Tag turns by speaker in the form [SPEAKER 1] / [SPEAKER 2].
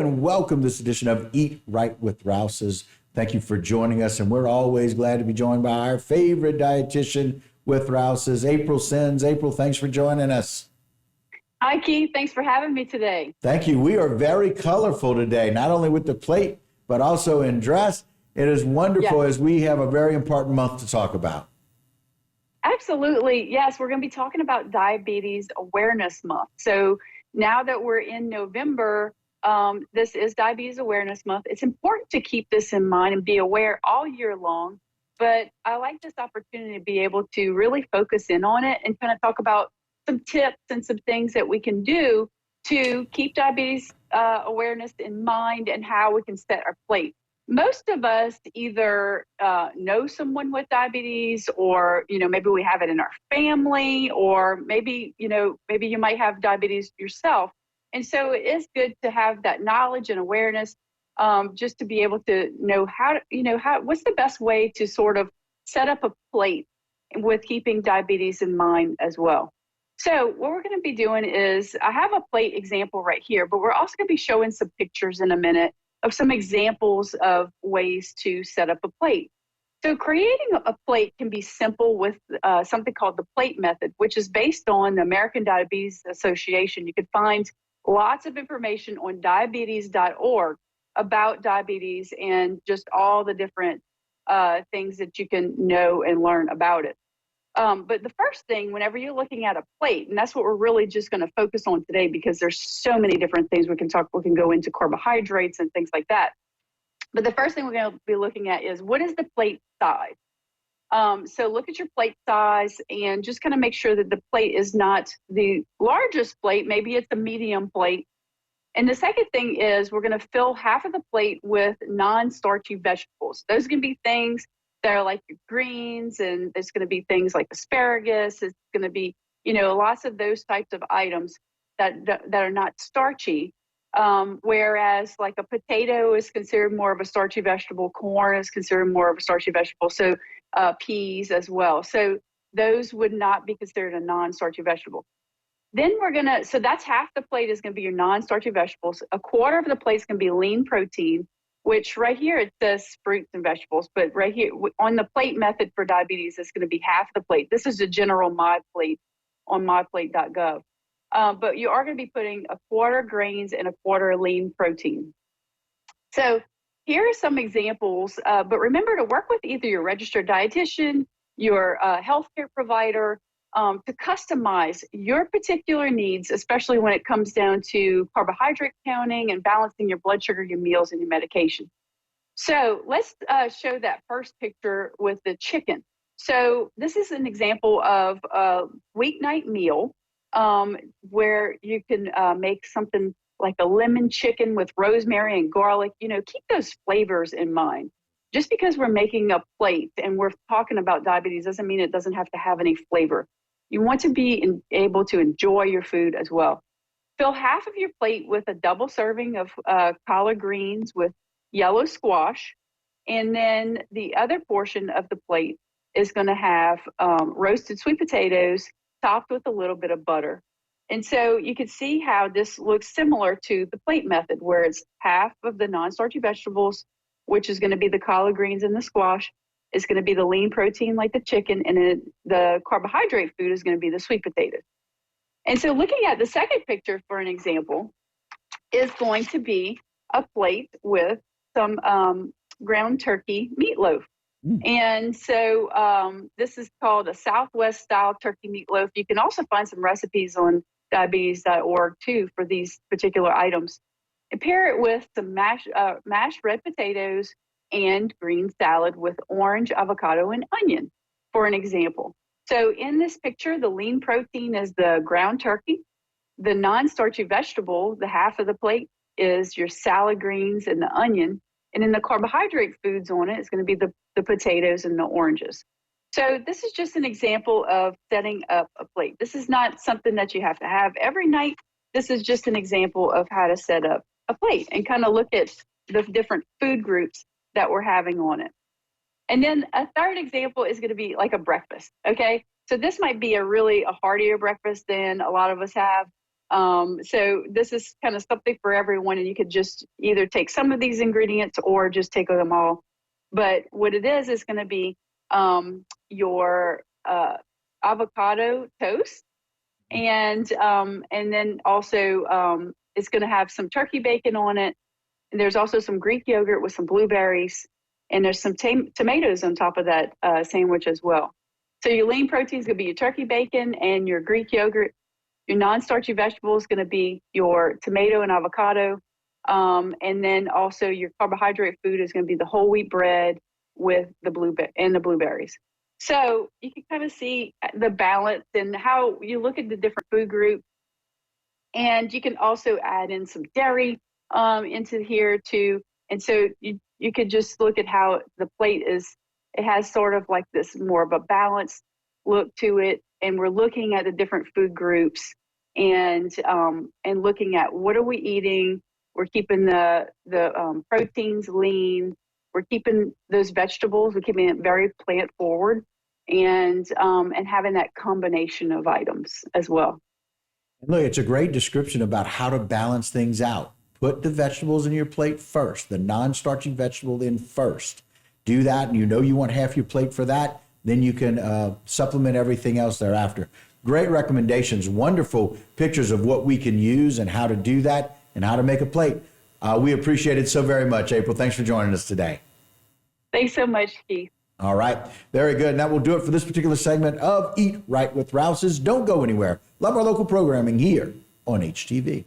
[SPEAKER 1] and welcome this edition of Eat Right with Rouses. Thank you for joining us, and we're always glad to be joined by our favorite dietitian with Rouses, April Sims. April, thanks for joining us.
[SPEAKER 2] Hi, Keith. Thanks for having me today.
[SPEAKER 1] Thank you. We are very colorful today, not only with the plate, but also in dress. It is wonderful as we have a very important month to talk about.
[SPEAKER 2] Absolutely. Yes, we're going to be talking about Diabetes Awareness Month. So now that we're in November, this is Diabetes Awareness Month. It's important to keep this in mind and be aware all year long. But I like this opportunity to be able to really focus in on it and kind of talk about some tips and some things that we can do to keep diabetes awareness in mind and how we can set our plate. Most of us either know someone with diabetes, or maybe we have it in our family, or maybe you might have diabetes yourself. And so it is good to have that knowledge and awareness, just to be able to know what's the best way to sort of set up a plate with keeping diabetes in mind as well. So what we're going to be doing is, I have a plate example right here, but we're also going to be showing some pictures in a minute of some examples of ways to set up a plate. So creating a plate can be simple with something called the plate method, which is based on the American Diabetes Association. You can find lots of information on diabetes.org about diabetes and just all the different things that you can know and learn about it. But the first thing, whenever you're looking at a plate, and that's what we're really just going to focus on today, because there's so many different things we can go into carbohydrates and things like that. But the first thing we're going to be looking at is, what is the plate size? So look at your plate size and just kind of make sure that the plate is not the largest plate. Maybe it's a medium plate. And the second thing is, we're going to fill half of the plate with non-starchy vegetables. Those can be things that are like your greens, and there's going to be things like asparagus. It's going to be, lots of those types of items that are not starchy. Whereas like a potato is considered more of a starchy vegetable, corn is considered more of a starchy vegetable, so peas as well. So those would not be considered a non-starchy vegetable. Then so that's half the plate is going to be your non-starchy vegetables. A quarter of the plate is going to be lean protein, which right here it says fruits and vegetables, but right here on the plate method for diabetes, it's going to be half the plate. This is the general MyPlate on myplate.gov. But you are going to be putting a quarter grains and a quarter lean protein. So here are some examples, but remember to work with either your registered dietitian, your healthcare provider, to customize your particular needs, especially when it comes down to carbohydrate counting and balancing your blood sugar, your meals, and your medication. So let's show that first picture with the chicken. So this is an example of a weeknight meal where you can make something like a lemon chicken with rosemary and garlic. Keep those flavors in mind. Just because we're making a plate and we're talking about diabetes doesn't mean it doesn't have to have any flavor. You want to be able to enjoy your food as well. Fill half of your plate with a double serving of collard greens with yellow squash. And then the other portion of the plate is going to have roasted sweet potatoes topped with a little bit of butter. And so you can see how this looks similar to the plate method, where it's half of the non-starchy vegetables, which is going to be the collard greens and the squash. It's going to be the lean protein like the chicken, and then the carbohydrate food is going to be the sweet potatoes. And so looking at the second picture for an example is going to be a plate with some ground turkey meatloaf. And so this is called a Southwest style turkey meatloaf. You can also find some recipes on diabetes.org too for these particular items. And pair it with some mashed red potatoes and green salad with orange, avocado, and onion, for an example. So in this picture, the lean protein is the ground turkey. The non-starchy vegetable, the half of the plate, is your salad greens and the onion. And then the carbohydrate foods on it is going to be the potatoes and the oranges. So this is just an example of setting up a plate. This is not something that you have to have every night. This is just an example of how to set up a plate and kind of look at the different food groups that we're having on it. And then a third example is going to be like a breakfast, okay? So this might be a heartier breakfast than a lot of us have. So this is kind of something for everyone, and you could just either take some of these ingredients or just take them all. But what it is going to be your avocado toast, and then also it's going to have some turkey bacon on it. And there's also some Greek yogurt with some blueberries, and there's some tomatoes on top of that sandwich as well. So your lean protein is going to be your turkey bacon and your Greek yogurt. Your non-starchy vegetable is going to be your tomato and avocado. And then also your carbohydrate food is going to be the whole wheat bread with the blueberries. So you can kind of see the balance and how you look at the different food groups. And you can also add in some dairy into here too. And so you could just look at how the plate it has sort of like this more of a balanced look to it. And we're looking at the different food groups and looking at what are we eating. We're keeping the proteins lean. We're keeping those vegetables. We're keeping it very plant forward, and having that combination of items as well.
[SPEAKER 1] Look, it's a great description about how to balance things out. Put the vegetables in your plate first, the non-starchy vegetable in first. Do that, and you want half your plate for that. Then you can supplement everything else thereafter. Great recommendations, wonderful pictures of what we can use and how to do that and how to make a plate. We appreciate it so very much, April. Thanks for joining us today.
[SPEAKER 2] Thanks so much, Keith.
[SPEAKER 1] All right, very good. And that will do it for this particular segment of Eat Right with Rouse's. Don't go anywhere. Love our local programming here on HTV.